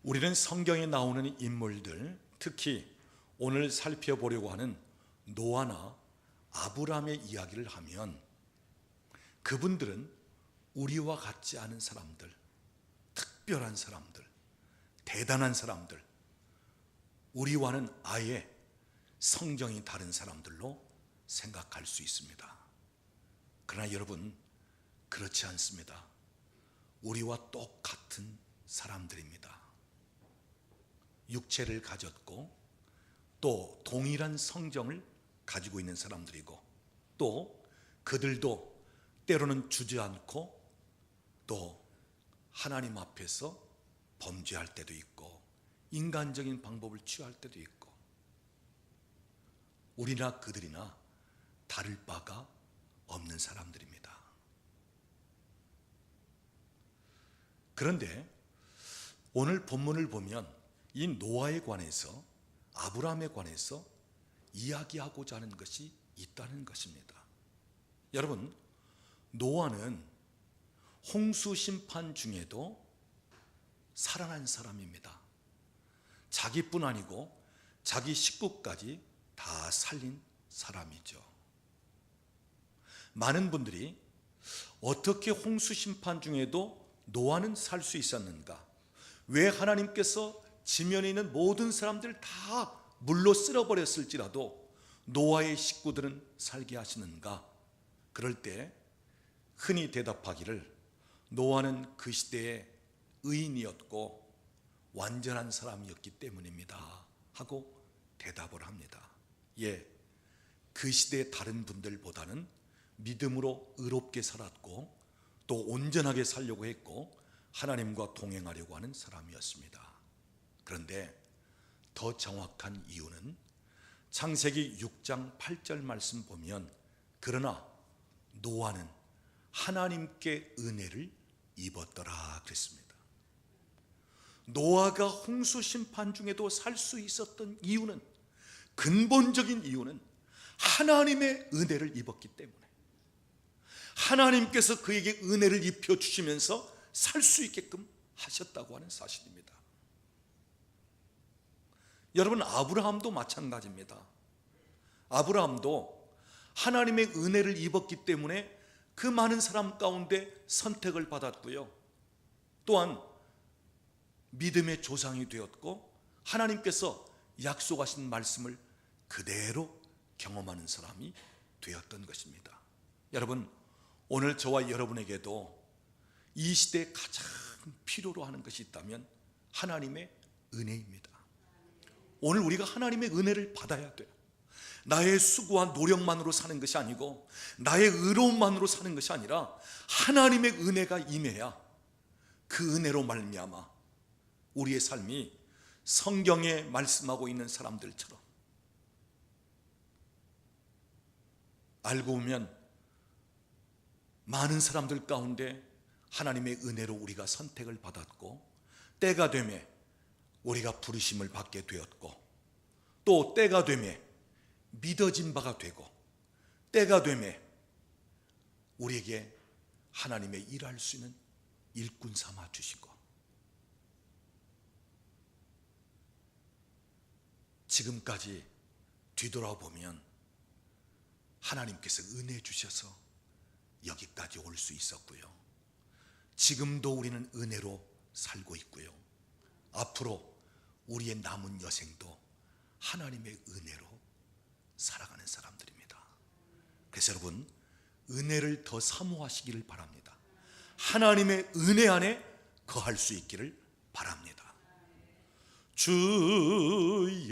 우리는 성경에 나오는 인물들, 특히 오늘 살펴보려고 하는 노아나 아브라함의 이야기를 하면 그분들은 우리와 같지 않은 사람들, 특별한 사람들, 대단한 사람들, 우리와는 아예 성정이 다른 사람들로 생각할 수 있습니다. 그러나 여러분, 그렇지 않습니다. 우리와 똑같은 사람들입니다. 육체를 가졌고 또 동일한 성정을 가지고 있는 사람들이고, 또 그들도 때로는 주저앉고 또 하나님 앞에서 범죄할 때도 있고 인간적인 방법을 취할 때도 있고, 우리나 그들이나 다를 바가 없는 사람들입니다. 그런데 오늘 본문을 보면 이 노아에 관해서, 아브라함에 관해서 이야기하고자 하는 것이 있다는 것입니다. 여러분, 노아는 홍수 심판 중에도 살아난 사람입니다. 자기뿐 아니고 자기 식구까지 다 살린 사람이죠. 많은 분들이 어떻게 홍수 심판 중에도 노아는 살 수 있었는가? 왜 하나님께서 지면에 있는 모든 사람들 다 물로 쓸어버렸을지라도 노아의 식구들은 살게 하시는가? 그럴 때 흔히 대답하기를, 노아는 그 시대의 의인이었고 완전한 사람이었기 때문입니다 하고 대답을 합니다. 예, 그 시대의 다른 분들보다는 믿음으로 의롭게 살았고 또 온전하게 살려고 했고 하나님과 동행하려고 하는 사람이었습니다. 그런데 더 정확한 이유는 창세기 6장 8절 말씀 보면, 그러나 노아는 하나님께 은혜를 입었더라 그랬습니다. 노아가 홍수 심판 중에도 살 수 있었던 이유는, 근본적인 이유는 하나님의 은혜를 입었기 때문에, 하나님께서 그에게 은혜를 입혀주시면서 살 수 있게끔 하셨다고 하는 사실입니다. 여러분, 아브라함도 마찬가지입니다. 아브라함도 하나님의 은혜를 입었기 때문에 그 많은 사람 가운데 선택을 받았고요, 또한 믿음의 조상이 되었고 하나님께서 약속하신 말씀을 그대로 경험하는 사람이 되었던 것입니다. 여러분, 오늘 저와 여러분에게도 이 시대에 가장 필요로 하는 것이 있다면 하나님의 은혜입니다. 오늘 우리가 하나님의 은혜를 받아야 돼요. 나의 수고와 노력만으로 사는 것이 아니고 나의 의로움만으로 사는 것이 아니라 하나님의 은혜가 임해야 그 은혜로 말미암아 우리의 삶이 성경에 말씀하고 있는 사람들처럼, 알고 보면 많은 사람들 가운데 하나님의 은혜로 우리가 선택을 받았고, 때가 되매 우리가 부르심을 받게 되었고, 또 때가 되매 믿어진 바가 되고, 때가 되매 우리에게 하나님의 일할 수 있는 일꾼 삼아 주시고, 지금까지 뒤돌아보면 하나님께서 은혜 주셔서 여기까지 올 수 있었고요, 지금도 우리는 은혜로 살고 있고요, 앞으로 우리의 남은 여생도 하나님의 은혜로 살아가는 사람들입니다. 그래서 여러분, 은혜를 더 사모하시기를 바랍니다. 하나님의 은혜 안에 거할 수 있기를 바랍니다. 주의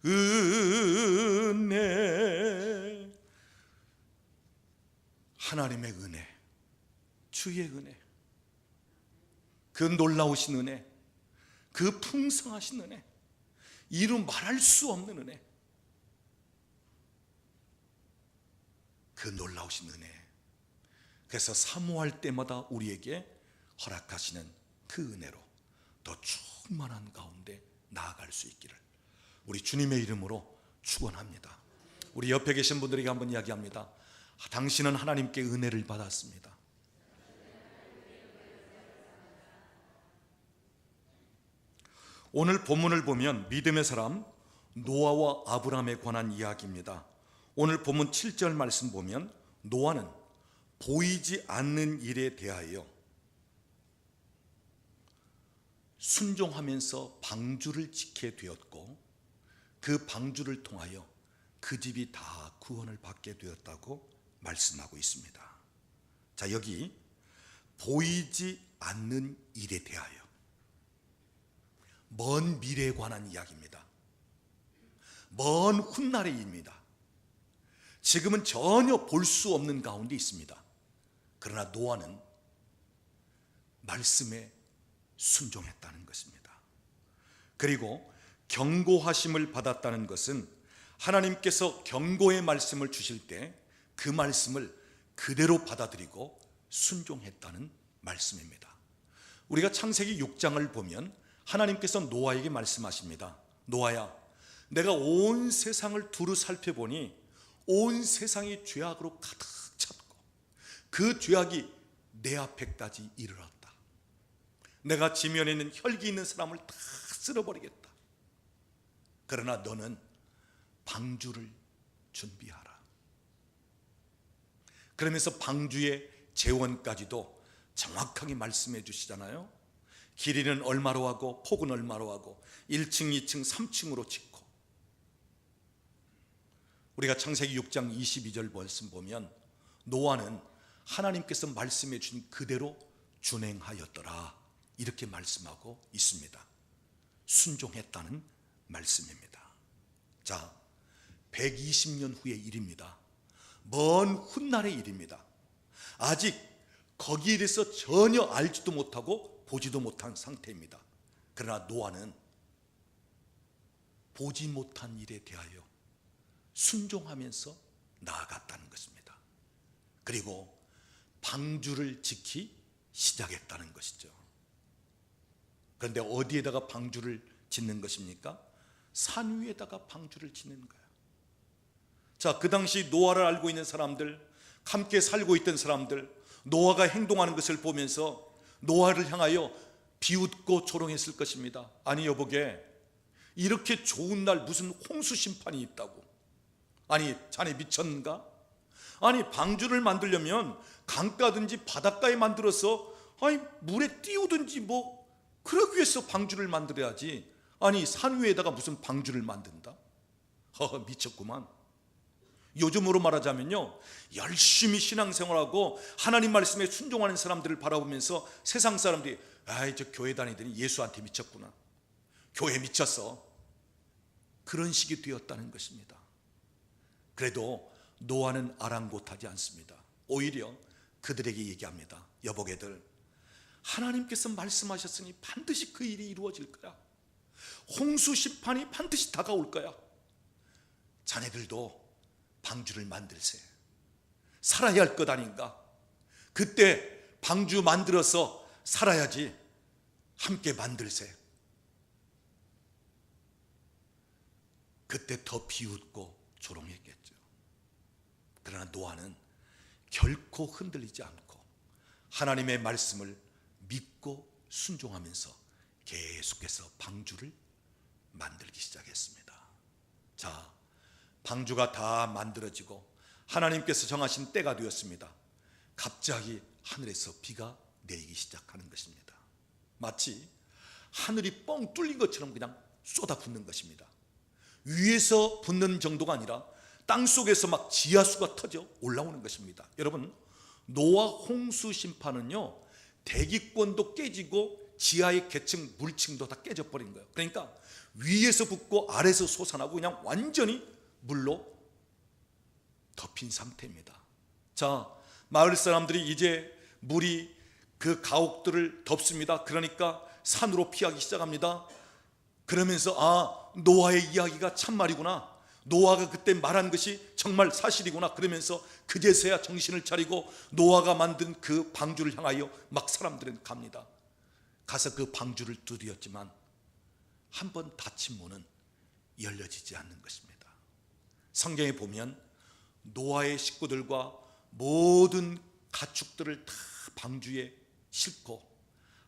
은혜, 하나님의 은혜, 주의 은혜, 그 놀라우신 은혜, 그 풍성하신 은혜, 이루 말할 수 없는 은혜, 그 놀라우신 은혜, 그래서 사모할 때마다 우리에게 허락하시는 그 은혜로 더 충만한 가운데 나아갈 수 있기를 우리 주님의 이름으로 축원합니다. 우리 옆에 계신 분들에게 한번 이야기합니다. 당신은 하나님께 은혜를 받았습니다. 오늘 본문을 보면 믿음의 사람 노아와 아브라함에 관한 이야기입니다. 오늘 본문 7절 말씀 보면 노아는 보이지 않는 일에 대하여 순종하면서 방주를 지게 되었고 그 방주를 통하여 그 집이 다 구원을 받게 되었다고 말씀하고 있습니다. 자, 여기 보이지 않는 일에 대하여 먼 미래에 관한 이야기입니다. 먼 훗날의 일입니다. 지금은 전혀 볼 수 없는 가운데 있습니다. 그러나 노아는 말씀에 순종했다는 것입니다. 그리고 경고하심을 받았다는 것은 하나님께서 경고의 말씀을 주실 때 그 말씀을 그대로 받아들이고 순종했다는 말씀입니다. 우리가 창세기 6장을 보면 하나님께서 노아에게 말씀하십니다. 노아야, 내가 온 세상을 두루 살펴보니 온 세상이 죄악으로 가득 찼고 그 죄악이 내 앞에까지 이르렀다. 내가 지면에 있는 혈기 있는 사람을 다 쓸어버리겠다. 그러나 너는 방주를 준비하라. 그러면서 방주의 재원까지도 정확하게 말씀해 주시잖아요. 길이는 얼마로 하고 폭은 얼마로 하고 1층, 2층, 3층으로 짓고. 우리가 창세기 6장 22절 말씀 보면 노아는 하나님께서 말씀해 주신 그대로 준행하였더라 이렇게 말씀하고 있습니다. 순종했다는 말씀입니다. 자, 120년 후의 일입니다. 먼 훗날의 일입니다. 아직 거기에 대해서 전혀 알지도 못하고 보지도 못한 상태입니다. 그러나 노아는 보지 못한 일에 대하여 순종하면서 나아갔다는 것입니다. 그리고 방주를 짓기 시작했다는 것이죠. 그런데 어디에다가 방주를 짓는 것입니까? 산 위에다가 방주를 짓는 거예요. 자, 그 당시 노아를 알고 있는 사람들, 함께 살고 있던 사람들, 노아가 행동하는 것을 보면서 노아를 향하여 비웃고 조롱했을 것입니다. 아니 여보게, 이렇게 좋은 날 무슨 홍수 심판이 있다고? 아니 자네 미쳤는가? 아니 방주를 만들려면 강가든지 바닷가에 만들어서 아니 물에 띄우든지 뭐 그러기 위해서 방주를 만들어야지. 아니 산 위에다가 무슨 방주를 만든다? 미쳤구만. 요즘으로 말하자면요, 열심히 신앙생활하고 하나님 말씀에 순종하는 사람들을 바라보면서 세상 사람들이 아이 저 교회 다니더니 예수한테 미쳤구나, 교회 미쳤어, 그런 식이 되었다는 것입니다. 그래도 노아는 아랑곳하지 않습니다. 오히려 그들에게 얘기합니다. 여보게들, 하나님께서 말씀하셨으니 반드시 그 일이 이루어질 거야. 홍수 심판이 반드시 다가올 거야. 자네들도 방주를 만들세. 살아야 할 것 아닌가? 그때 방주 만들어서 살아야지. 함께 만들세. 그때 더 비웃고 조롱했겠죠. 그러나 노아는 결코 흔들리지 않고 하나님의 말씀을 믿고 순종하면서 계속해서 방주를 만들기 시작했습니다. 자, 방주가 다 만들어지고 하나님께서 정하신 때가 되었습니다. 갑자기 하늘에서 비가 내리기 시작하는 것입니다. 마치 하늘이 뻥 뚫린 것처럼 그냥 쏟아붓는 것입니다. 위에서 붙는 정도가 아니라 땅속에서 막 지하수가 터져 올라오는 것입니다. 여러분, 노아 홍수 심판은요, 대기권도 깨지고 지하의 계층, 물층도 다 깨져버린 거예요. 그러니까 위에서 붙고 아래에서 솟아나고 그냥 완전히 물로 덮인 상태입니다. 자, 마을 사람들이 이제 물이 그 가옥들을 덮습니다. 그러니까 산으로 피하기 시작합니다. 그러면서 노아의 이야기가 참말이구나, 노아가 그때 말한 것이 정말 사실이구나, 그러면서 그제서야 정신을 차리고 노아가 만든 그 방주를 향하여 막 사람들은 갑니다. 가서 그 방주를 두드렸지만 한 번 닫힌 문은 열려지지 않는 것입니다. 성경에 보면 노아의 식구들과 모든 가축들을 다 방주에 싣고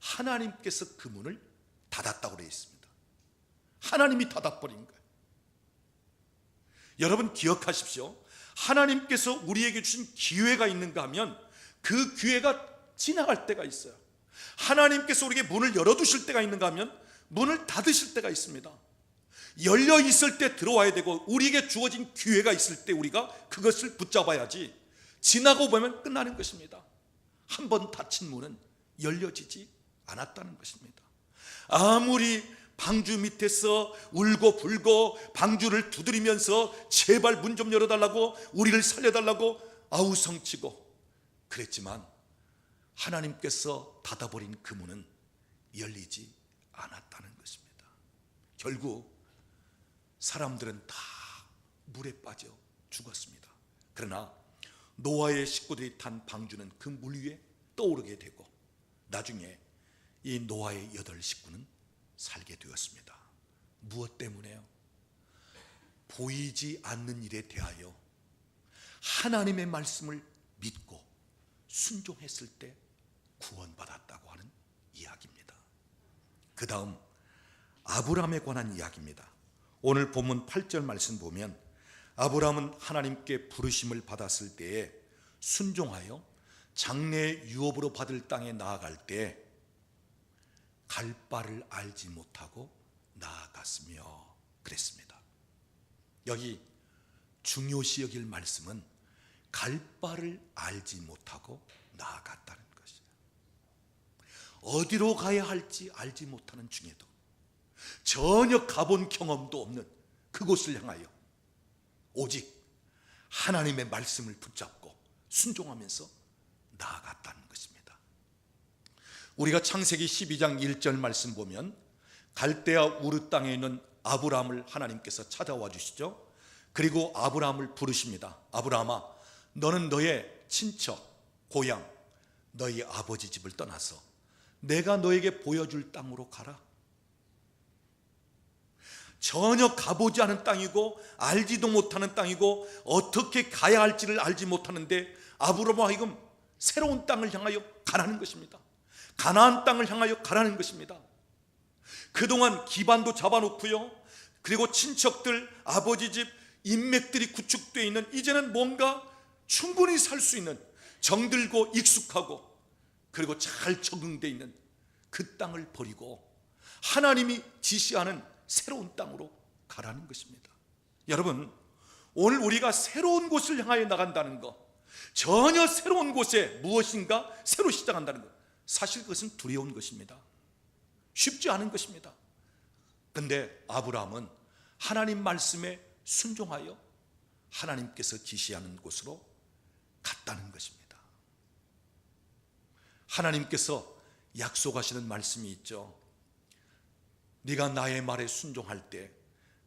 하나님께서 그 문을 닫았다고 되어 있습니다. 하나님이 닫아버린 거예요. 여러분 기억하십시오. 하나님께서 우리에게 주신 기회가 있는가 하면 그 기회가 지나갈 때가 있어요. 하나님께서 우리에게 문을 열어두실 때가 있는가 하면 문을 닫으실 때가 있습니다. 열려 있을 때 들어와야 되고 우리에게 주어진 기회가 있을 때 우리가 그것을 붙잡아야지 지나고 보면 끝나는 것입니다. 한 번 닫힌 문은 열려지지 않았다는 것입니다. 아무리 방주 밑에서 울고 불고 방주를 두드리면서 제발 문 좀 열어달라고 우리를 살려달라고 아우성치고 그랬지만 하나님께서 닫아버린 그 문은 열리지 않았다는 것입니다. 결국 사람들은 다 물에 빠져 죽었습니다. 그러나 노아의 식구들이 탄 방주는 그 물 위에 떠오르게 되고 나중에 이 노아의 8 식구는 살게 되었습니다. 무엇 때문에요? 보이지 않는 일에 대하여 하나님의 말씀을 믿고 순종했을 때 구원받았다고 하는 이야기입니다. 그 다음 아브라함에 관한 이야기입니다. 오늘 본문 8절 말씀 보면 아브라함은 하나님께 부르심을 받았을 때에 순종하여 장래 유업으로 받을 땅에 나아갈 때 갈 바를 알지 못하고 나아갔으며 그랬습니다. 여기 중요시 여길 말씀은 갈 바를 알지 못하고 나아갔다는 것이에요. 어디로 가야 할지 알지 못하는 중에도 전혀 가본 경험도 없는 그곳을 향하여 오직 하나님의 말씀을 붙잡고 순종하면서 나아갔다는 것입니다. 우리가 창세기 12장 1절 말씀 보면 갈대아 우르 땅에 있는 아브라함을 하나님께서 찾아와 주시죠. 그리고 아브라함을 부르십니다. 아브라함아, 너는 너의 친척, 고향, 너희 아버지 집을 떠나서 내가 너에게 보여줄 땅으로 가라. 전혀 가보지 않은 땅이고 알지도 못하는 땅이고 어떻게 가야 할지를 알지 못하는데 아브라함과 하여금 새로운 땅을 향하여 가라는 것입니다. 가나안 땅을 향하여 가라는 것입니다. 그동안 기반도 잡아놓고요, 그리고 친척들, 아버지 집, 인맥들이 구축되어 있는 이제는 뭔가 충분히 살 수 있는 정들고 익숙하고 그리고 잘 적응되어 있는 그 땅을 버리고 하나님이 지시하는 새로운 땅으로 가라는 것입니다. 여러분, 오늘 우리가 새로운 곳을 향하여 나간다는 것, 전혀 새로운 곳에 무엇인가 새로 시작한다는 것, 사실 그것은 두려운 것입니다. 쉽지 않은 것입니다. 그런데 아브라함은 하나님 말씀에 순종하여 하나님께서 지시하는 곳으로 갔다는 것입니다. 하나님께서 약속하시는 말씀이 있죠. 네가 나의 말에 순종할 때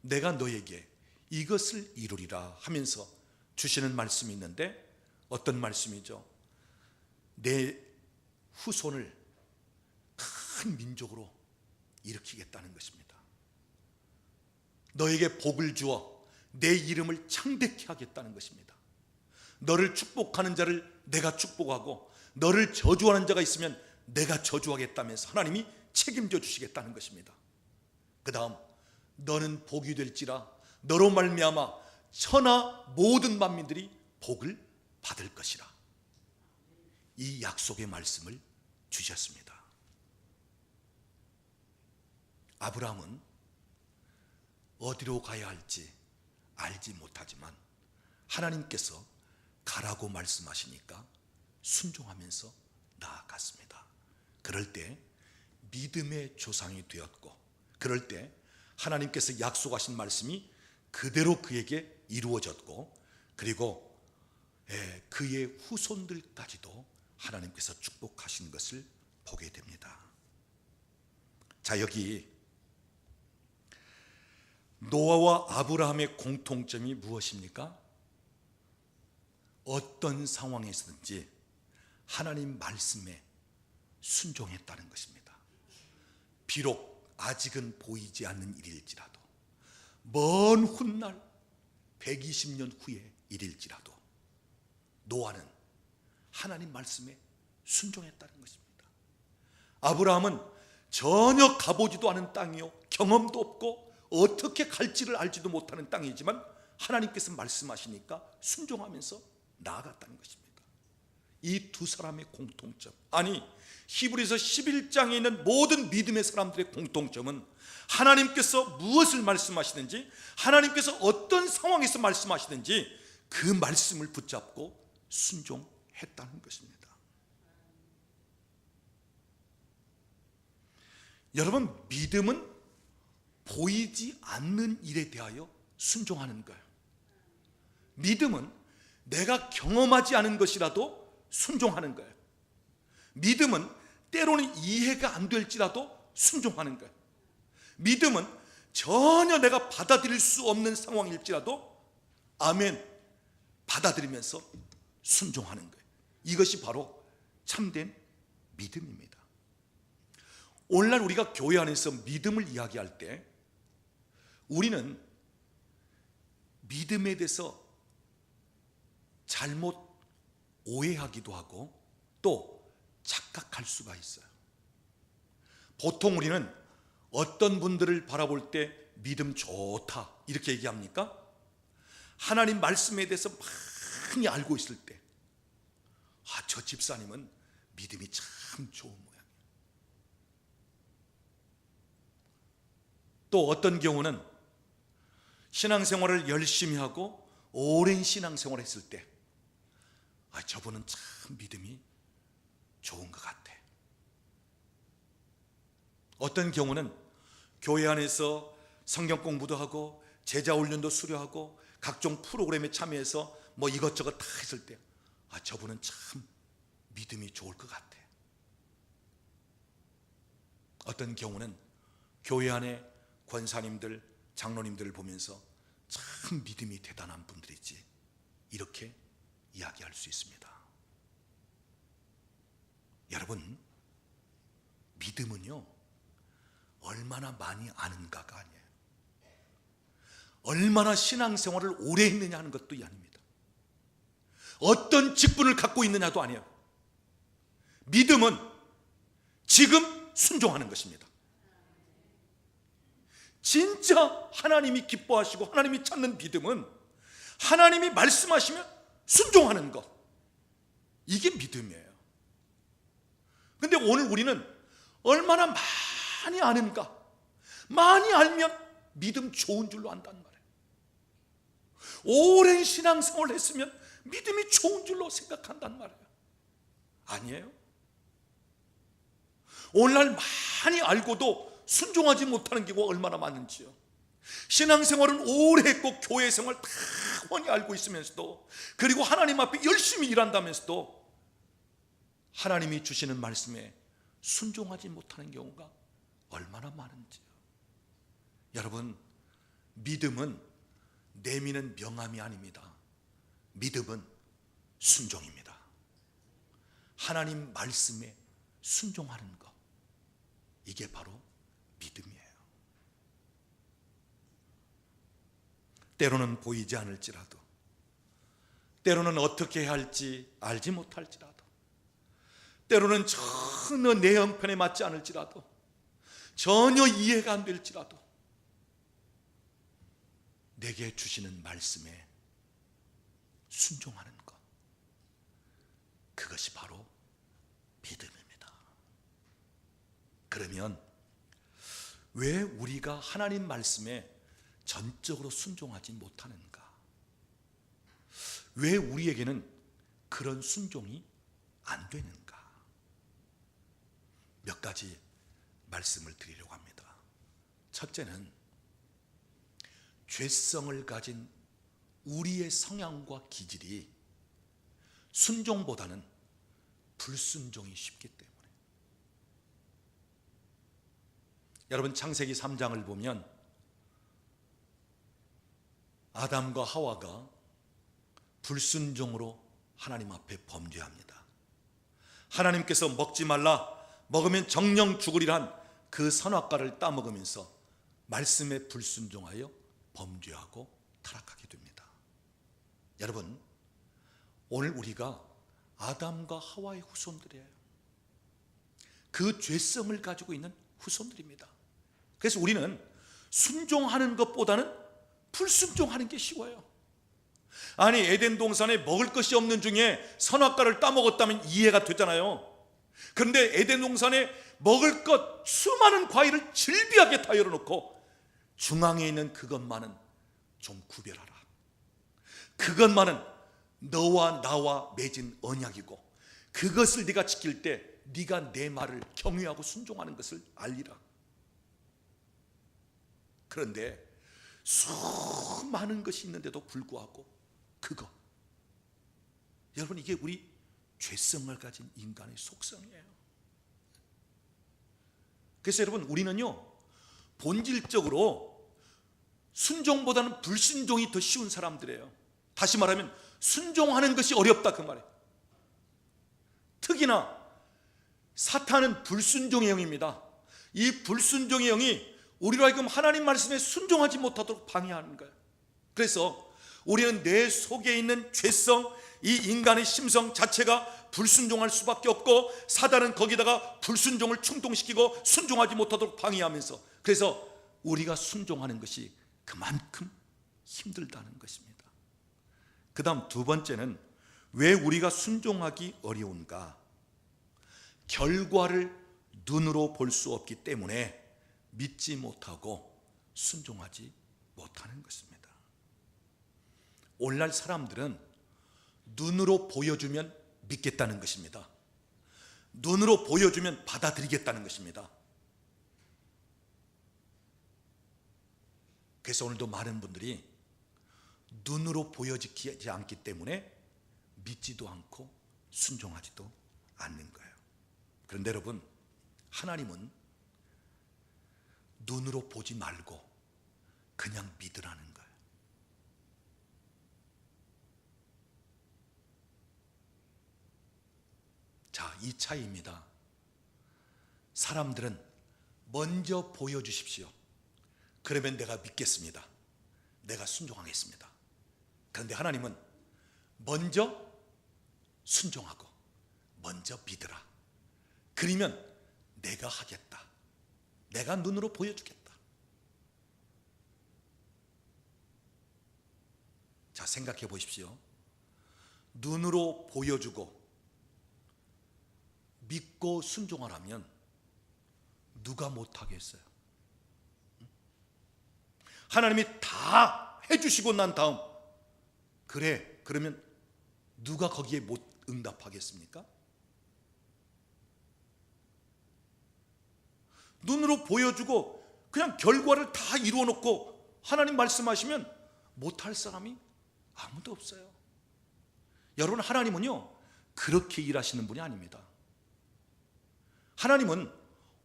내가 너에게 이것을 이루리라 하면서 주시는 말씀이 있는데 어떤 말씀이죠? 내 후손을 큰 민족으로 일으키겠다는 것입니다. 너에게 복을 주어 내 이름을 창대케 하겠다는 것입니다. 너를 축복하는 자를 내가 축복하고 너를 저주하는 자가 있으면 내가 저주하겠다면서 하나님이 책임져 주시겠다는 것입니다. 그 다음 너는 복이 될지라 너로 말미암아 천하 모든 만민들이 복을 받을 것이라. 이 약속의 말씀을 주셨습니다. 아브라함은 어디로 가야 할지 알지 못하지만 하나님께서 가라고 말씀하시니까 순종하면서 나아갔습니다. 그럴 때 믿음의 조상이 되었고, 그럴 때 하나님께서 약속하신 말씀이 그대로 그에게 이루어졌고, 그리고 그의 후손들까지도 하나님께서 축복하신 것을 보게 됩니다. 자, 여기 노아와 아브라함의 공통점이 무엇입니까? 어떤 상황에서든지 하나님 말씀에 순종했다는 것입니다. 비록 아직은 보이지 않는 일일지라도, 먼 훗날 120년 후의 일일지라도 노아는 하나님 말씀에 순종했다는 것입니다. 아브라함은 전혀 가보지도 않은 땅이요, 경험도 없고 어떻게 갈지를 알지도 못하는 땅이지만 하나님께서 말씀하시니까 순종하면서 나아갔다는 것입니다. 이 두 사람의 공통점, 아니 히브리서 11장에 있는 모든 믿음의 사람들의 공통점은 하나님께서 무엇을 말씀하시든지, 하나님께서 어떤 상황에서 말씀하시든지 그 말씀을 붙잡고 순종했다는 것입니다. 여러분, 믿음은 보이지 않는 일에 대하여 순종하는 거예요. 믿음은 내가 경험하지 않은 것이라도 순종하는 거예요. 믿음은 때로는 이해가 안 될지라도 순종하는 거예요. 믿음은 전혀 내가 받아들일 수 없는 상황일지라도 아멘 받아들이면서 순종하는 거예요. 이것이 바로 참된 믿음입니다. 오늘날 우리가 교회 안에서 믿음을 이야기할 때 우리는 믿음에 대해서 잘못 오해하기도 하고 또 착각할 수가 있어요. 보통 우리는 어떤 분들을 바라볼 때 믿음 좋다 이렇게 얘기합니까? 하나님 말씀에 대해서 많이 알고 있을 때, 저 집사님은 믿음이 참 좋은 모양이에요. 또 어떤 경우는 신앙생활을 열심히 하고 오랜 신앙생활을 했을 때, 저분은 참 믿음이 좋은 것 같아. 어떤 경우는 교회 안에서 성경 공부도 하고 제자 훈련도 수료하고 각종 프로그램에 참여해서 뭐 이것저것 다 했을 때, 저분은 참 믿음이 좋을 것 같아. 어떤 경우는 교회 안에 권사님들, 장로님들을 보면서 참 믿음이 대단한 분들이지, 이렇게 이야기할 수 있습니다. 여러분, 믿음은요 얼마나 많이 아는가가 아니에요. 얼마나 신앙생활을 오래 했느냐 하는 것도 아닙니다. 어떤 직분을 갖고 있느냐도 아니에요. 믿음은 지금 순종하는 것입니다. 진짜 하나님이 기뻐하시고 하나님이 찾는 믿음은 하나님이 말씀하시면 순종하는 것, 이게 믿음이에요. 근데 오늘 우리는 얼마나 많이 아는가, 많이 알면 믿음 좋은 줄로 안단 말이에요. 오랜 신앙생활을 했으면 믿음이 좋은 줄로 생각한단 말이에요. 아니에요. 오늘날 많이 알고도 순종하지 못하는 경우가 얼마나 많은지요. 신앙생활은 오래 했고 교회 생활 다 훤히 알고 있으면서도, 그리고 하나님 앞에 열심히 일한다면서도 하나님이 주시는 말씀에 순종하지 못하는 경우가 얼마나 많은지요. 여러분, 믿음은 내미는 명함이 아닙니다. 믿음은 순종입니다. 하나님 말씀에 순종하는 것, 이게 바로 믿음이에요. 때로는 보이지 않을지라도, 때로는 어떻게 해야 할지 알지 못할지라도, 때로는 전혀 내 형편에 맞지 않을지라도, 전혀 이해가 안 될지라도 내게 주시는 말씀에 순종하는 것, 그것이 바로 믿음입니다. 그러면 왜 우리가 하나님 말씀에 전적으로 순종하지 못하는가? 왜 우리에게는 그런 순종이 안 되는가? 몇 가지 말씀을 드리려고 합니다. 첫째는 죄성을 가진 우리의 성향과 기질이 순종보다는 불순종이 쉽기 때문에. 여러분, 창세기 3장을 보면 아담과 하와가 불순종으로 하나님 앞에 범죄합니다. 하나님께서 먹지 말라, 먹으면 정령 죽으리란 그 선악과를 따먹으면서 말씀에 불순종하여 범죄하고 타락하게 됩니다. 여러분, 오늘 우리가 아담과 하와의 후손들이에요. 그 죄성을 가지고 있는 후손들입니다. 그래서 우리는 순종하는 것보다는 불순종하는 게 쉬워요. 아니, 에덴 동산에 먹을 것이 없는 중에 선악과를 따먹었다면 이해가 되잖아요. 그런데 에덴 동산에 먹을 것 수많은 과일을 질비하게 다 열어놓고 중앙에 있는 그것만은 좀 구별하라. 그것만은 너와 나와 맺은 언약이고 그것을 네가 지킬 때 네가 내 말을 경외하고 순종하는 것을 알리라. 그런데 수많은 것이 있는데도 불구하고 그거, 여러분, 이게 우리 죄성을 가진 인간의 속성이에요. 그래서 여러분, 우리는요 본질적으로 순종보다는 불순종이 더 쉬운 사람들이에요. 다시 말하면 순종하는 것이 어렵다, 그 말이에요. 특히나 사탄은 불순종의 영입니다. 이 불순종의 영이 우리로 하여금 하나님 말씀에 순종하지 못하도록 방해하는 거예요. 그래서 우리는 내 속에 있는 죄성, 이 인간의 심성 자체가 불순종할 수밖에 없고, 사단은 거기다가 불순종을 충동시키고 순종하지 못하도록 방해하면서, 그래서 우리가 순종하는 것이 그만큼 힘들다는 것입니다. 그 다음 두 번째는 왜 우리가 순종하기 어려운가? 결과를 눈으로 볼 수 없기 때문에 믿지 못하고 순종하지 못하는 것입니다. 오늘날 사람들은 눈으로 보여주면 믿겠다는 것입니다. 눈으로 보여주면 받아들이겠다는 것입니다. 그래서 오늘도 많은 분들이 눈으로 보여지지 않기 때문에 믿지도 않고 순종하지도 않는 거예요. 그런데 여러분, 하나님은 눈으로 보지 말고 그냥 믿으라는 거예요. 자, 이 차이입니다. 사람들은 먼저 보여주십시오. 그러면 내가 믿겠습니다. 내가 순종하겠습니다. 그런데 하나님은 먼저 순종하고 먼저 믿으라. 그러면 내가 하겠다. 내가 눈으로 보여주겠다. 자, 생각해 보십시오. 눈으로 보여주고 믿고 순종하라면 누가 못하겠어요? 하나님이 다 해주시고 난 다음, 그래, 그러면 누가 거기에 못 응답하겠습니까? 눈으로 보여주고 그냥 결과를 다 이루어 놓고 하나님 말씀하시면 못할 사람이 아무도 없어요. 여러분, 하나님은요 그렇게 일하시는 분이 아닙니다. 하나님은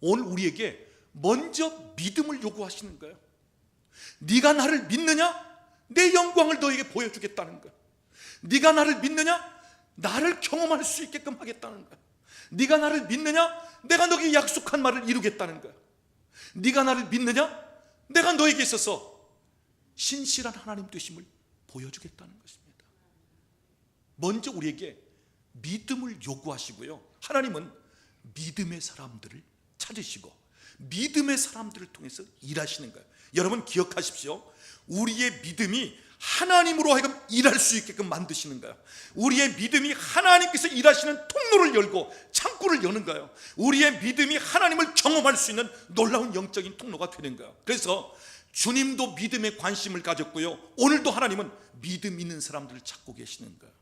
오늘 우리에게 먼저 믿음을 요구하시는 거예요. 네가 나를 믿느냐? 내 영광을 너에게 보여주겠다는 거야. 네가 나를 믿느냐? 나를 경험할 수 있게끔 하겠다는 거야. 네가 나를 믿느냐? 내가 너에게 약속한 말을 이루겠다는 거야. 네가 나를 믿느냐? 내가 너에게 있어서 신실한 하나님 되심을 보여주겠다는 것입니다. 먼저 우리에게 믿음을 요구하시고요, 하나님은 믿음의 사람들을 찾으시고 믿음의 사람들을 통해서 일하시는 거예요. 여러분 기억하십시오. 우리의 믿음이 하나님으로 하여금 일할 수 있게끔 만드시는 거예요. 우리의 믿음이 하나님께서 일하시는 통로를 열고 창구를 여는 거예요. 우리의 믿음이 하나님을 경험할 수 있는 놀라운 영적인 통로가 되는 거예요. 그래서 주님도 믿음에 관심을 가졌고요, 오늘도 하나님은 믿음 있는 사람들을 찾고 계시는 거예요.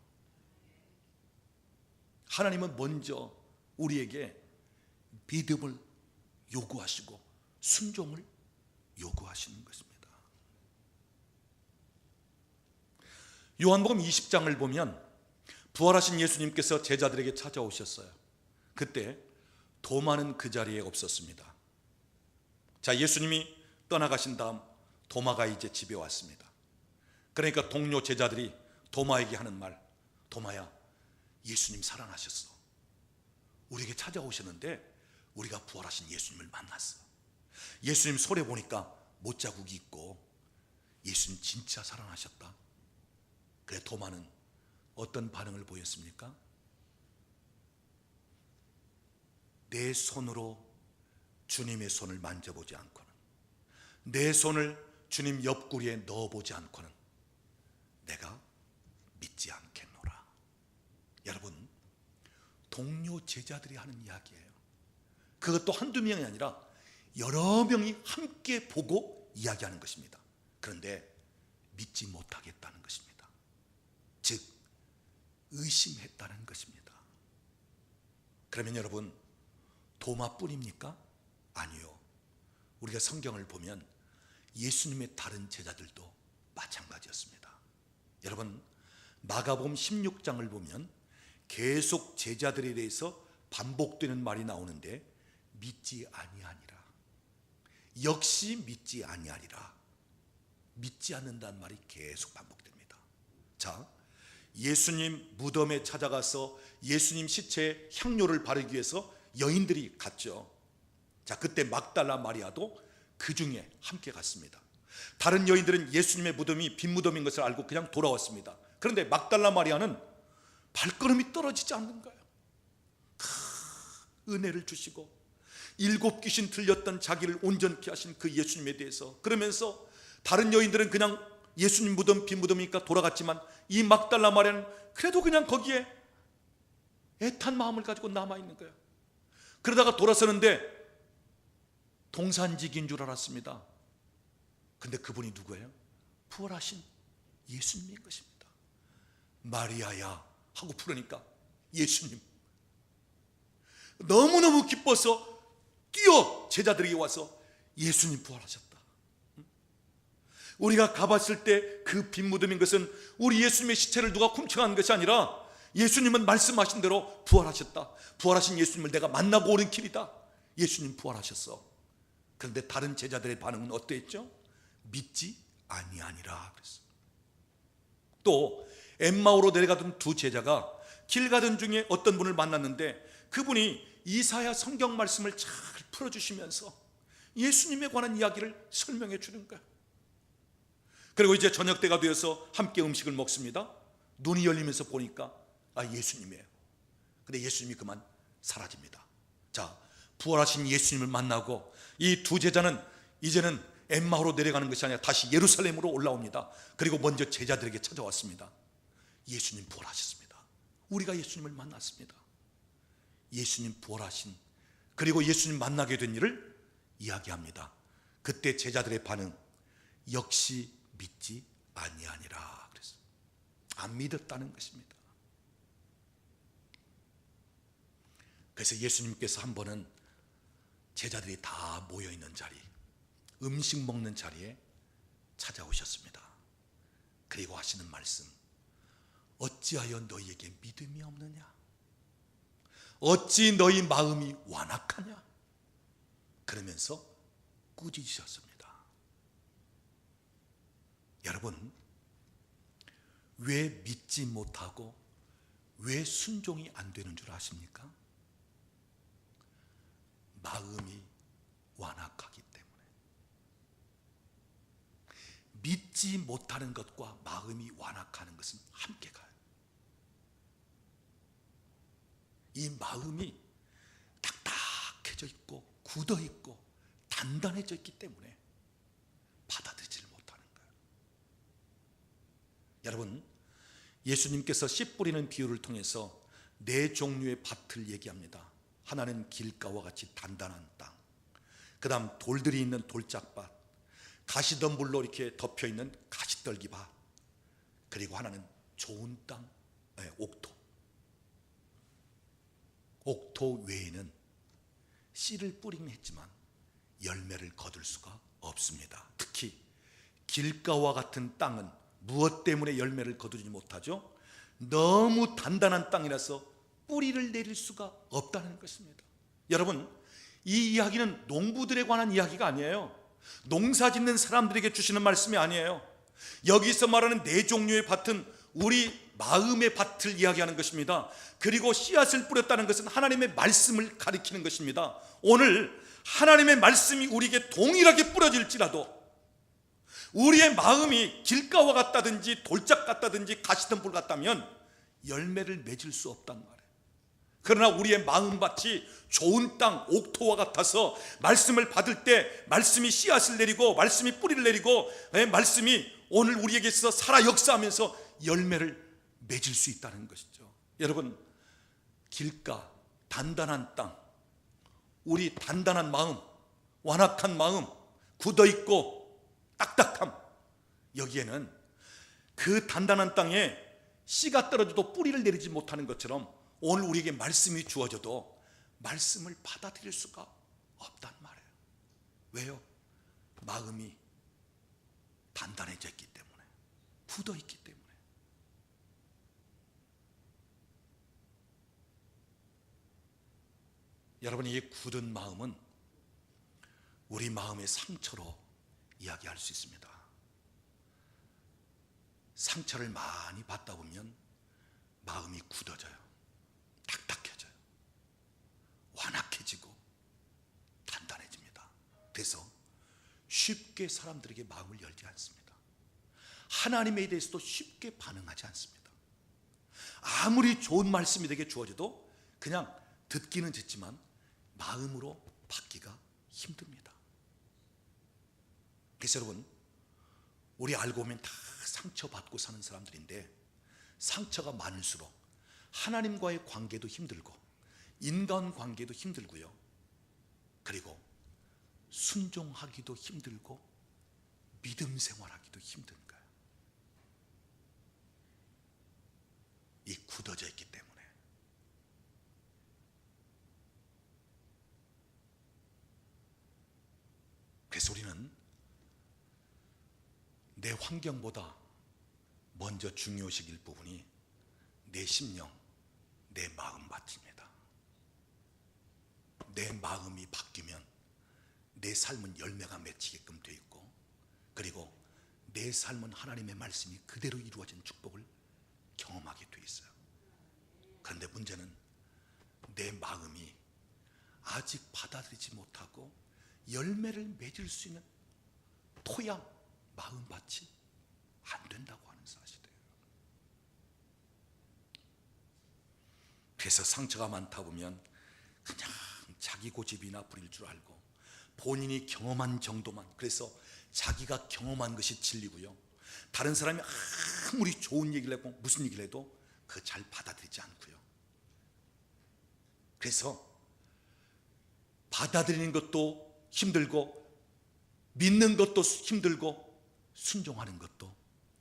하나님은 먼저 우리에게 믿음을 요구하시고 순종을 요구하시는 것입니다. 요한복음 20장을 보면 부활하신 예수님께서 제자들에게 찾아오셨어요. 그때 도마는 그 자리에 없었습니다. 자, 예수님이 떠나가신 다음 도마가 이제 집에 왔습니다. 그러니까 동료 제자들이 도마에게 하는 말, 도마야, 예수님 살아나셨어. 우리에게 찾아오셨는데 우리가 부활하신 예수님을 만났어. 예수님 손에 보니까 못자국이 있고 예수님 진짜 살아나셨다. 그래, 도마는 어떤 반응을 보였습니까? 내 손으로 주님의 손을 만져보지 않고는, 내 손을 주님 옆구리에 넣어보지 않고는 내가 믿지 않겠노라. 여러분, 동료 제자들이 하는 이야기예요. 그것도 한두 명이 아니라 여러 명이 함께 보고 이야기하는 것입니다. 그런데 믿지 못하겠다는 것입니다. 즉 의심했다는 것입니다. 그러면 여러분, 도마뿐입니까? 아니요. 우리가 성경을 보면 예수님의 다른 제자들도 마찬가지였습니다. 여러분, 마가복음 16장을 보면 계속 제자들에 대해서 반복되는 말이 나오는데 믿지 아니하니라, 역시 믿지 아니하리라, 믿지 않는다는 말이 계속 반복됩니다. 자, 예수님 무덤에 찾아가서 예수님 시체에 향료를 바르기 위해서 여인들이 갔죠. 자, 그때 막달라 마리아도 그 중에 함께 갔습니다. 다른 여인들은 예수님의 무덤이 빈 무덤인 것을 알고 그냥 돌아왔습니다. 그런데 막달라 마리아는 발걸음이 떨어지지 않는 거예요. 은혜를 주시고 7 귀신 들렸던 자기를 온전케 하신 그 예수님에 대해서, 그러면서 다른 여인들은 그냥 예수님 무덤 빈 무덤이니까 돌아갔지만 이 막달라 마리아는 그래도 그냥 거기에 애탄 마음을 가지고 남아있는 거예요. 그러다가 돌아서는데 동산직인 줄 알았습니다. 근데 그분이 누구예요? 부활하신 예수님인 것입니다. 마리아야 하고 부르니까 예수님. 너무너무 기뻐서 뛰어 제자들에게 와서 예수님 부활하셨다. 우리가 가봤을 때 그 빈 무덤인 것은 우리 예수님의 시체를 누가 훔쳐간 것이 아니라 예수님은 말씀하신 대로 부활하셨다. 부활하신 예수님을 내가 만나고 오는 길이다. 예수님 부활하셨어. 그런데 다른 제자들의 반응은 어땠죠? 믿지 아니하니라 그랬어. 또 엠마오로 내려가던 2 제자가 길 가던 중에 어떤 분을 만났는데 그분이 이사야 성경 말씀을 잘 풀어주시면서 예수님에 관한 이야기를 설명해 주는 거야. 그리고 이제 저녁 때가 되어서 함께 음식을 먹습니다. 눈이 열리면서 보니까 예수님이에요. 근데 예수님이 그만 사라집니다. 자, 부활하신 예수님을 만나고 이 2 제자는 이제는 엠마오로 내려가는 것이 아니라 다시 예루살렘으로 올라옵니다. 그리고 먼저 제자들에게 찾아왔습니다. 예수님 부활하셨습니다. 우리가 예수님을 만났습니다. 예수님 부활하신, 그리고 예수님 만나게 된 일을 이야기합니다. 그때 제자들의 반응, 역시 믿지 아니하니라 그랬어요. 안 믿었다는 것입니다. 그래서 예수님께서 한 번은 제자들이 다 모여있는 자리, 음식 먹는 자리에 찾아오셨습니다. 그리고 하시는 말씀, 어찌하여 너희에게 믿음이 없느냐? 어찌 너희 마음이 완악하냐? 그러면서 꾸짖으셨습니다. 여러분, 왜 믿지 못하고 왜 순종이 안 되는 줄 아십니까? 마음이 완악하기 때문에. 믿지 못하는 것과 마음이 완악하는 것은 함께 가요. 이 마음이 딱딱해져 있고 굳어 있고 단단해져 있기 때문에 받아들이지를 못하는 거예요. 여러분, 예수님께서 씨 뿌리는 비유를 통해서 4 종류의 밭을 얘기합니다. 하나는 길가와 같이 단단한 땅, 그 다음 돌들이 있는 돌짝밭, 가시덤불로 이렇게 덮여있는 가시떨기밭, 그리고 하나는 좋은 땅, 옥토. 옥토 외에는 씨를 뿌리긴 했지만 열매를 거둘 수가 없습니다. 특히 길가와 같은 땅은 무엇 때문에 열매를 거두지 못하죠? 너무 단단한 땅이라서 뿌리를 내릴 수가 없다는 것입니다. 여러분, 이 이야기는 농부들에 관한 이야기가 아니에요. 농사 짓는 사람들에게 주시는 말씀이 아니에요. 여기서 말하는 4 종류의 밭은 우리 마음의 밭을 이야기하는 것입니다. 그리고 씨앗을 뿌렸다는 것은 하나님의 말씀을 가리키는 것입니다. 오늘 하나님의 말씀이 우리에게 동일하게 뿌려질지라도 우리의 마음이 길가와 같다든지 돌짝 같다든지 가시덤불 같다면 열매를 맺을 수 없단 말이에요. 그러나 우리의 마음밭이 좋은 땅 옥토와 같아서 말씀을 받을 때 말씀이 씨앗을 내리고 말씀이 뿌리를 내리고 말씀이 오늘 우리에게 있어서 살아 역사하면서 열매를 맺을 수 있다는 것이죠. 여러분, 길가 단단한 땅, 우리 단단한 마음, 완악한 마음, 굳어있고 딱딱함, 여기에는 그 단단한 땅에 씨가 떨어져도 뿌리를 내리지 못하는 것처럼 오늘 우리에게 말씀이 주어져도 말씀을 받아들일 수가 없단 말이에요. 왜요? 마음이 단단해져 있기 때문에, 굳어있기 때문에. 여러분, 이 굳은 마음은 우리 마음의 상처로 이야기할 수 있습니다. 상처를 많이 받다 보면 마음이 굳어져요. 딱딱해져요. 완악해지고 단단해집니다. 그래서 쉽게 사람들에게 마음을 열지 않습니다. 하나님에 대해서도 쉽게 반응하지 않습니다. 아무리 좋은 말씀이 되게 주어져도 그냥 듣기는 듣지만 마음으로 받기가 힘듭니다. 그래서 여러분, 우리 알고 보면 다 상처받고 사는 사람들인데, 상처가 많을수록 하나님과의 관계도 힘들고 인간 관계도 힘들고요, 그리고 순종하기도 힘들고 믿음 생활하기도 힘든 거예요. 이 굳어져 있기 때문에. 그래서 우리는 내 환경보다 먼저 중요시길 부분이 내 심령, 내 마음밭입니다. 내 마음이 바뀌면 내 삶은 열매가 맺히게끔 되어 있고, 그리고 내 삶은 하나님의 말씀이 그대로 이루어진 축복을 경험하게 되어 있어요. 그런데 문제는 내 마음이 아직 받아들이지 못하고 열매를 맺을 수 있는 토양, 마음밭이 안 된다고 하는 사실이에요. 그래서 상처가 많다 보면 그냥 자기 고집이나 부릴 줄 알고 본인이 경험한 정도만, 그래서 자기가 경험한 것이 진리고요, 다른 사람이 아무리 좋은 얘기를 하고 무슨 얘기를 해도 그거 잘 받아들이지 않고요. 그래서 받아들이는 것도 힘들고 믿는 것도 힘들고 순종하는 것도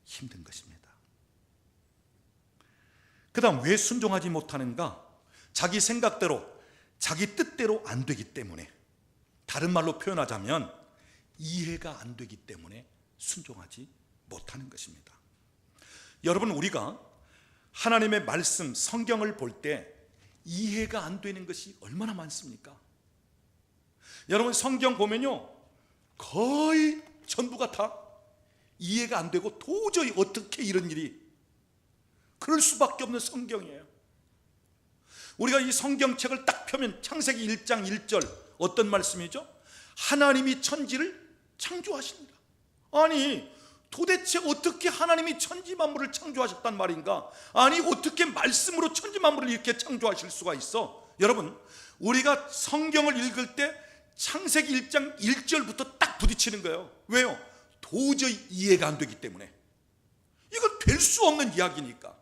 힘든 것입니다. 그 다음, 왜 순종하지 못하는가? 자기 생각대로, 자기 뜻대로 안 되기 때문에, 다른 말로 표현하자면 이해가 안 되기 때문에 순종하지 못하는 것입니다. 여러분, 우리가 하나님의 말씀, 성경을 볼 때 이해가 안 되는 것이 얼마나 많습니까? 여러분, 성경 보면요, 거의 전부가 다 이해가 안 되고 도저히 어떻게 이런 일이, 그럴 수밖에 없는 성경이에요. 우리가 이 성경책을 딱 펴면 창세기 1장 1절 어떤 말씀이죠? 하나님이 천지를 창조하십니다. 아니, 도대체 어떻게 하나님이 천지 만물을 창조하셨단 말인가? 아니, 어떻게 말씀으로 천지 만물을 이렇게 창조하실 수가 있어? 여러분, 우리가 성경을 읽을 때 창세기 1장 1절부터 딱 부딪히는 거예요. 왜요? 도저히 이해가 안 되기 때문에. 이건 될 수 없는 이야기니까.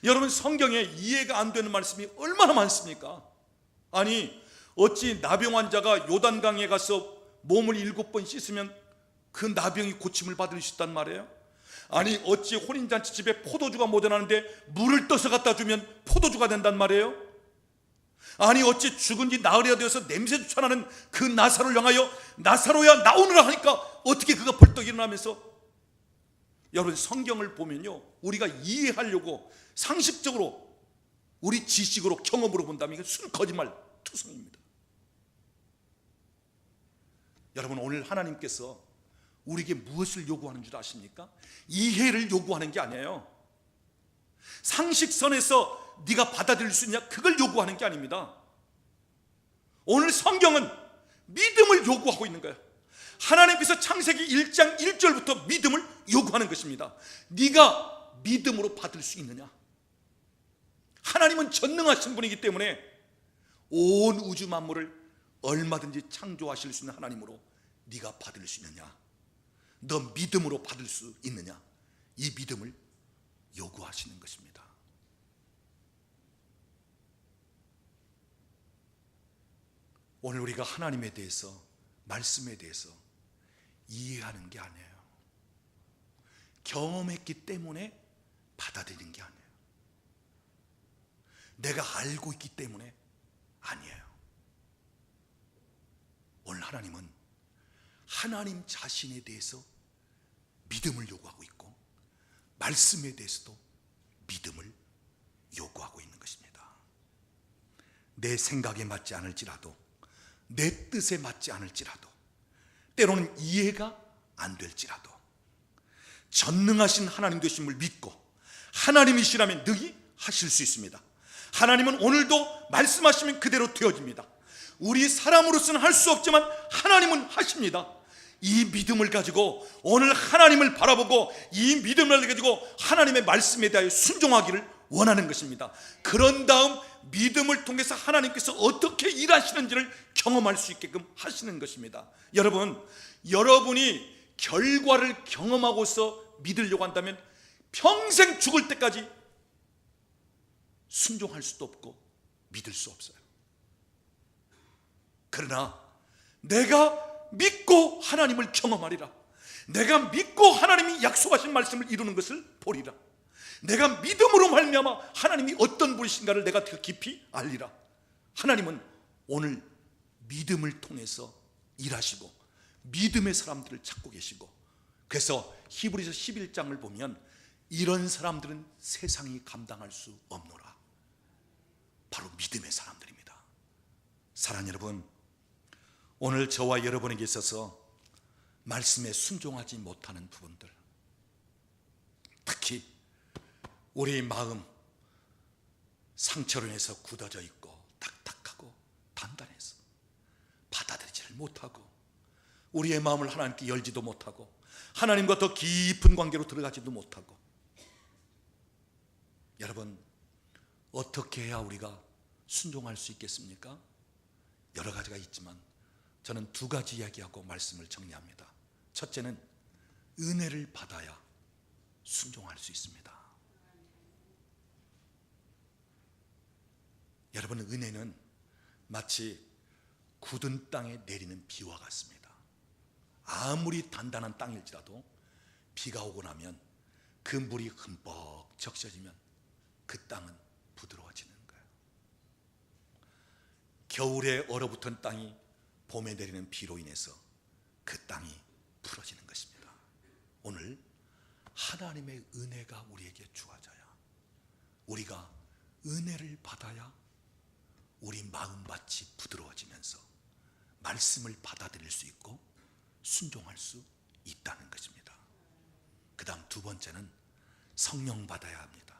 여러분, 성경에 이해가 안 되는 말씀이 얼마나 많습니까? 아니, 어찌 나병 환자가 요단강에 가서 몸을 7번 씻으면 그 나병이 고침을 받을 수 있단 말이에요? 아니, 어찌 혼인잔치 집에 포도주가 모자라는데 물을 떠서 갖다 주면 포도주가 된단 말이에요? 아니, 어찌 죽은 지 나흘이나 되어서 냄새조차 나는 그 나사로를 향하여 나사로야 나오느라 하니까 어떻게 그가 벌떡 일어나면서. 여러분, 성경을 보면요, 우리가 이해하려고 상식적으로 우리 지식으로 경험으로 본다면 이건 순 거짓말 투성입니다. 여러분, 오늘 하나님께서 우리에게 무엇을 요구하는 줄 아십니까? 이해를 요구하는 게 아니에요. 상식선에서 네가 받아들일 수 있냐, 그걸 요구하는 게 아닙니다. 오늘 성경은 믿음을 요구하고 있는 거예요. 하나님께서 창세기 1장 1절부터 믿음을 요구하는 것입니다. 네가 믿음으로 받을 수 있느냐? 하나님은 전능하신 분이기 때문에 온 우주 만물을 얼마든지 창조하실 수 있는 하나님으로 네가 받을 수 있느냐, 너 믿음으로 받을 수 있느냐, 이 믿음을 요구하시는 것입니다. 오늘 우리가 하나님에 대해서, 말씀에 대해서 이해하는 게 아니에요. 경험했기 때문에 받아들이는 게 아니에요. 내가 알고 있기 때문에 아니에요. 오늘 하나님은 하나님 자신에 대해서 믿음을 요구하고 있고, 말씀에 대해서도 믿음을 요구하고 있는 것입니다. 내 생각에 맞지 않을지라도, 내 뜻에 맞지 않을지라도, 때로는 이해가 안 될지라도 전능하신 하나님 되심을 믿고 하나님이시라면 능히 하실 수 있습니다. 하나님은 오늘도 말씀하시면 그대로 되어집니다. 우리 사람으로서는 할 수 없지만 하나님은 하십니다. 이 믿음을 가지고 오늘 하나님을 바라보고 이 믿음을 가지고 하나님의 말씀에 대하여 순종하기를 원하는 것입니다. 그런 다음 믿음을 통해서 하나님께서 어떻게 일하시는지를 경험할 수 있게끔 하시는 것입니다. 여러분, 여러분이 결과를 경험하고서 믿으려고 한다면 평생 죽을 때까지 순종할 수도 없고 믿을 수 없어요. 그러나 내가 믿고 하나님을 경험하리라, 내가 믿고 하나님이 약속하신 말씀을 이루는 것을 보리라, 내가 믿음으로 말미암아 하나님이 어떤 분이신가를 내가 더 깊이 알리라. 하나님은 오늘 믿음을 통해서 일하시고 믿음의 사람들을 찾고 계시고, 그래서 히브리서 11장을 보면 이런 사람들은 세상이 감당할 수 없노라. 바로 믿음의 사람들입니다. 사랑하는 여러분, 오늘 저와 여러분에게 있어서 말씀에 순종하지 못하는 부분들, 특히 우리 마음 상처로 인해서 굳어져 있고 딱딱하고 단단해서 받아들이지를 못하고 우리의 마음을 하나님께 열지도 못하고 하나님과 더 깊은 관계로 들어가지도 못하고, 여러분, 어떻게 해야 우리가 순종할 수 있겠습니까? 여러 가지가 있지만 저는 두 가지 이야기하고 말씀을 정리합니다. 첫째는 은혜를 받아야 순종할 수 있습니다. 여러분, 은혜는 마치 굳은 땅에 내리는 비와 같습니다. 아무리 단단한 땅일지라도 비가 오고 나면 그 물이 흠뻑 적셔지면 그 땅은 부드러워지는 거예요. 겨울에 얼어붙은 땅이 봄에 내리는 비로 인해서 그 땅이 풀어지는 것입니다. 오늘 하나님의 은혜가 우리에게 주어져야, 우리가 은혜를 받아야 우리 마음밭이 부드러워지면서 말씀을 받아들일 수 있고 순종할 수 있다는 것입니다. 그 다음 두 번째는 성령 받아야 합니다.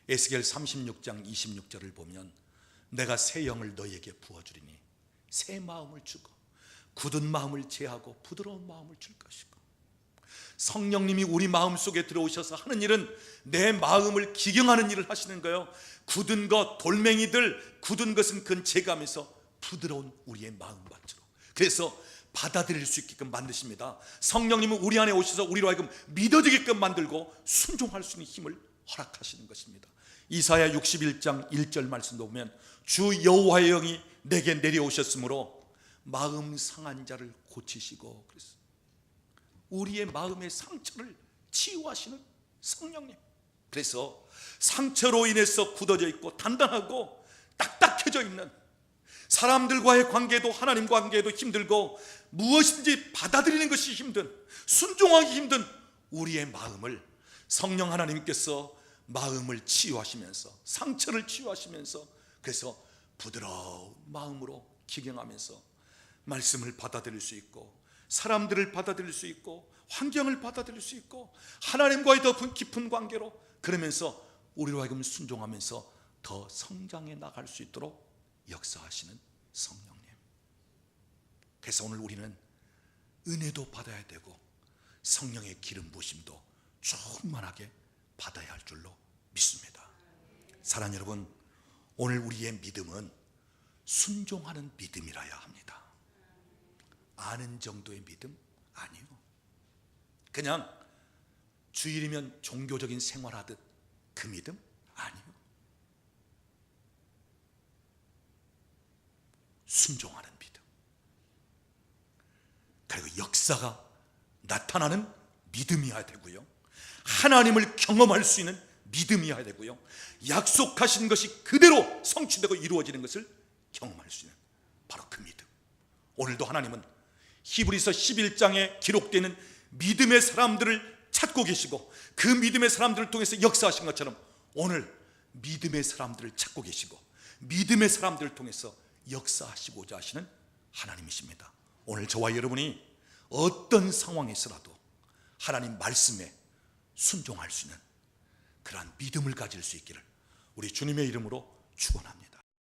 에스겔 36장 26절을 보면 내가 새 영을 너희에게 부어주리니 새 마음을 주고 굳은 마음을 제하고 부드러운 마음을 줄 것이고, 성령님이 우리 마음속에 들어오셔서 하는 일은 내 마음을 기경하는 일을 하시는 거예요. 굳은 것, 돌멩이들, 굳은 것은 그건 제거하면서 부드러운 우리의 마음밭으로, 그래서 받아들일 수 있게끔 만드십니다. 성령님은 우리 안에 오셔서 우리로 하여금 믿어지게끔 만들고 순종할 수 있는 힘을 허락하시는 것입니다. 이사야 61장 1절 말씀도 보면 주 여호와의 영이 내게 내려오셨으므로 마음 상한 자를 고치시고, 그래서 우리의 마음의 상처를 치유하시는 성령님, 그래서 상처로 인해서 굳어져 있고 단단하고 딱딱해져 있는 사람들과의 관계도 하나님과 관계도 힘들고 무엇인지 받아들이는 것이 힘든, 순종하기 힘든 우리의 마음을 성령 하나님께서 마음을 치유하시면서 상처를 치유하시면서, 그래서 부드러운 마음으로 기경하면서 말씀을 받아들일 수 있고 사람들을 받아들일 수 있고 환경을 받아들일 수 있고 하나님과의 더 깊은 관계로, 그러면서 우리로 하여금 순종하면서 더 성장해 나갈 수 있도록 역사하시는 성령님. 그래서 오늘 우리는 은혜도 받아야 되고 성령의 기름 부으심도 충만하게 받아야 할 줄로 믿습니다. 사랑하는 여러분, 오늘 우리의 믿음은 순종하는 믿음이라야 합니다. 아는 정도의 믿음 아니요. 그냥 주일이면 종교적인 생활하듯 그 믿음 아니요. 순종하는 믿음. 그리고 역사가 나타나는 믿음이어야 되고요. 하나님을 경험할 수 있는 믿음이어야 되고요. 약속하신 것이 그대로 성취되고 이루어지는 것을 경험할 수 있는 바로 그 믿음. 오늘도 하나님은 히브리서 11장에 기록되는 믿음의 사람들을 찾고 계시고 그 믿음의 사람들을 통해서 역사하신 것처럼 오늘 믿음의 사람들을 찾고 계시고 믿음의 사람들을 통해서 역사하시고자 하시는 하나님이십니다. 오늘 저와 여러분이 어떤 상황에서라도 하나님 말씀에 순종할 수 있는 그러한 믿음을 가질 수 있기를 우리 주님의 이름으로 축원합니다.